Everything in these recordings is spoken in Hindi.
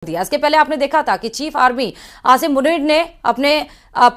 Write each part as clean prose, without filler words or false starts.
दिया। इसके पहले आपने देखा था कि चीफ आर्मी आसिम मुनीर ने अपने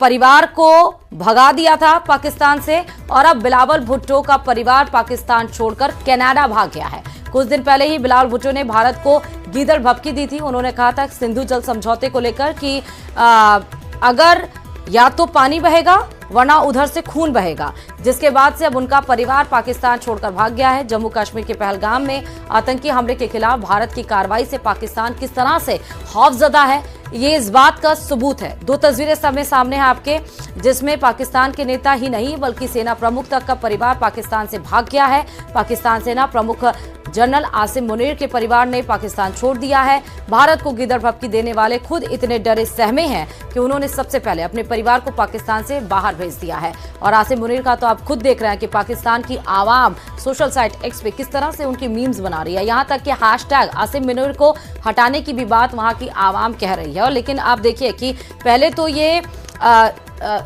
परिवार को भगा दिया था पाकिस्तान से, और अब बिलावल भुट्टो का परिवार पाकिस्तान छोड़कर कनाडा भाग गया है। कुछ दिन पहले ही बिलावल भुट्टो ने भारत को गीदड़ भभकी दी थी। उन्होंने कहा था सिंधु जल समझौते को लेकर कि अगर या तो पानी बहेगा वरना उधर से खून बहेगा, जिसके बाद से अब उनका परिवार पाकिस्तान छोड़कर भाग गया है। जम्मू कश्मीर के पहलगाम में आतंकी हमले के खिलाफ भारत की कार्रवाई से पाकिस्तान किस तरह से खौफजदा है, ये इस बात का सबूत है। दो तस्वीरें सामने हैं आपके, जिसमें पाकिस्तान के नेता ही नहीं बल्कि सेना प्रमुख तक का परिवार पाकिस्तान से भाग गया है। पाकिस्तान सेना प्रमुख जनरल आसिम मुनीर के परिवार ने पाकिस्तान छोड़ दिया है। भारत को गिदड़ भभकी देने वाले खुद इतने डरे सहमे हैं कि उन्होंने सबसे पहले अपने परिवार को पाकिस्तान से बाहर भेज दिया है। और आसिम मुनीर का तो आप खुद देख रहे हैं कि पाकिस्तान की आवाम सोशल साइट एक्स पे किस तरह से उनकी मीम्स बना रही है। यहाँ तक कि हैशटैग आसिम मुनीर को हटाने की भी बात वहां की आवाम कह रही है। लेकिन आप देखिए कि पहले तो ये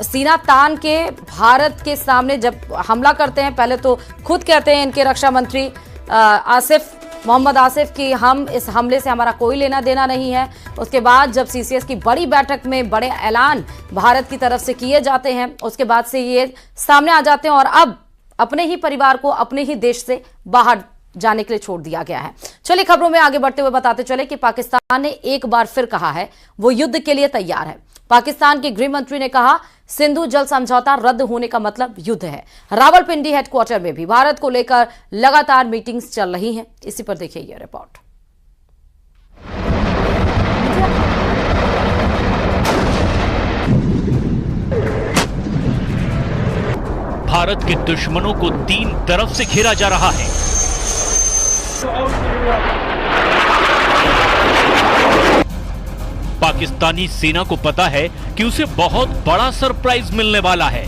सीना तान के भारत के सामने जब हमला करते हैं, पहले तो खुद कहते हैं इनके रक्षा मंत्री मोहम्मद आसिफ कि हम इस हमले से हमारा कोई लेना देना नहीं है। उसके बाद जब सीसीएस की बड़ी बैठक में बड़े ऐलान भारत की तरफ से किए जाते हैं, उसके बाद से ये सामने आ जाते हैं और अब अपने ही परिवार को अपने ही देश से बाहर जाने के लिए छोड़ दिया गया है। चलिए खबरों में आगे बढ़ते हुए बताते चले कि पाकिस्तान ने एक बार फिर कहा है वो युद्ध के लिए तैयार है। पाकिस्तान के गृह मंत्री ने कहा सिंधु जल समझौता रद्द होने का मतलब युद्ध है। रावलपिंडी हेडक्वार्टर में भी भारत को लेकर लगातार मीटिंग्स चल रही हैं। इसी पर देखिए यह रिपोर्ट। भारत के दुश्मनों को तीन तरफ से घेरा जा रहा है। पाकिस्तानी सेना को पता है कि उसे बहुत बड़ा सरप्राइज मिलने वाला है।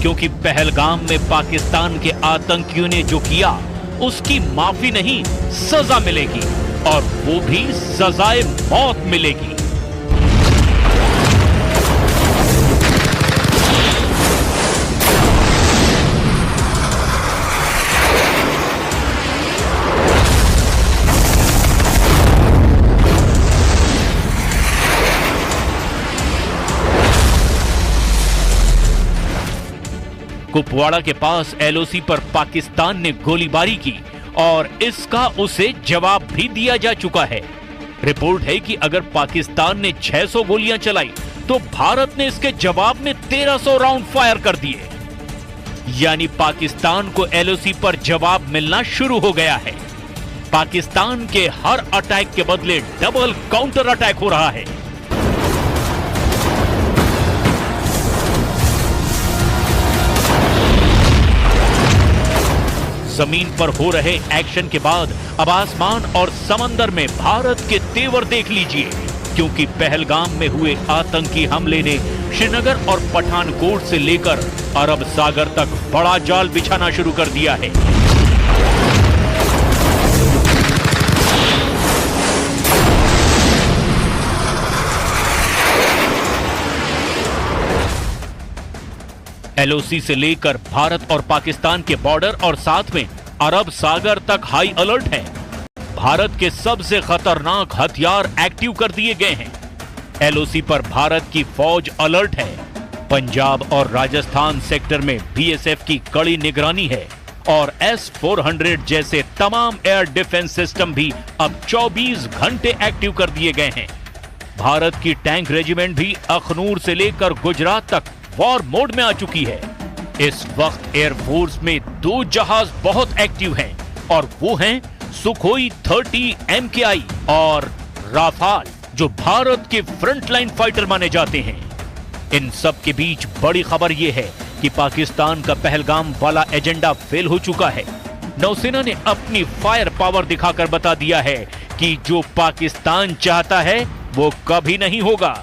क्योंकि पहलगाम में पाकिस्तान के आतंकियों ने जो किया उसकी माफी नहीं, सजा मिलेगी, और वो भी सजाए मौत मिलेगी। कुपवाड़ा के पास एलओसी पर पाकिस्तान ने गोलीबारी की और इसका उसे जवाब भी दिया जा चुका है। रिपोर्ट है कि अगर पाकिस्तान ने 600 गोलियां चलाई तो भारत ने इसके जवाब में 1300 राउंड फायर कर दिए। यानी पाकिस्तान को एलओसी पर जवाब मिलना शुरू हो गया है। पाकिस्तान के हर अटैक के बदले डबल काउंटर अटैक हो रहा है। जमीन पर हो रहे एक्शन के बाद अब आसमान और समंदर में भारत के तेवर देख लीजिए, क्योंकि पहलगाम में हुए आतंकी हमले ने श्रीनगर और पठानकोट से लेकर अरब सागर तक बड़ा जाल बिछाना शुरू कर दिया है। एलओसी से लेकर भारत और पाकिस्तान के बॉर्डर और साथ में अरब सागर तक हाई अलर्ट है। भारत के सबसे खतरनाक हथियार एक्टिव कर दिए गए हैं। एलओसी पर भारत की फौज अलर्ट है। पंजाब और राजस्थान सेक्टर में बीएसएफ की कड़ी निगरानी है और S-400 जैसे तमाम एयर डिफेंस सिस्टम भी अब 24 घंटे एक्टिव कर दिए गए हैं। भारत की टैंक रेजिमेंट भी अखनूर से लेकर गुजरात तक वॉर मोड में आ चुकी है। इस वक्त एयरफोर्स में 2 जहाज बहुत एक्टिव हैं और वो हैं सुखोई 30 MKI और राफाल, जो भारत के फ्रंटलाइन फाइटर माने जाते हैं। इन सब के बीच बड़ी खबर यह है कि पाकिस्तान का पहलगाम वाला एजेंडा फेल हो चुका है। नौसेना ने अपनी फायर पावर दिखाकर बता दिया है कि जो पाकिस्तान चाहता है वो कभी नहीं होगा।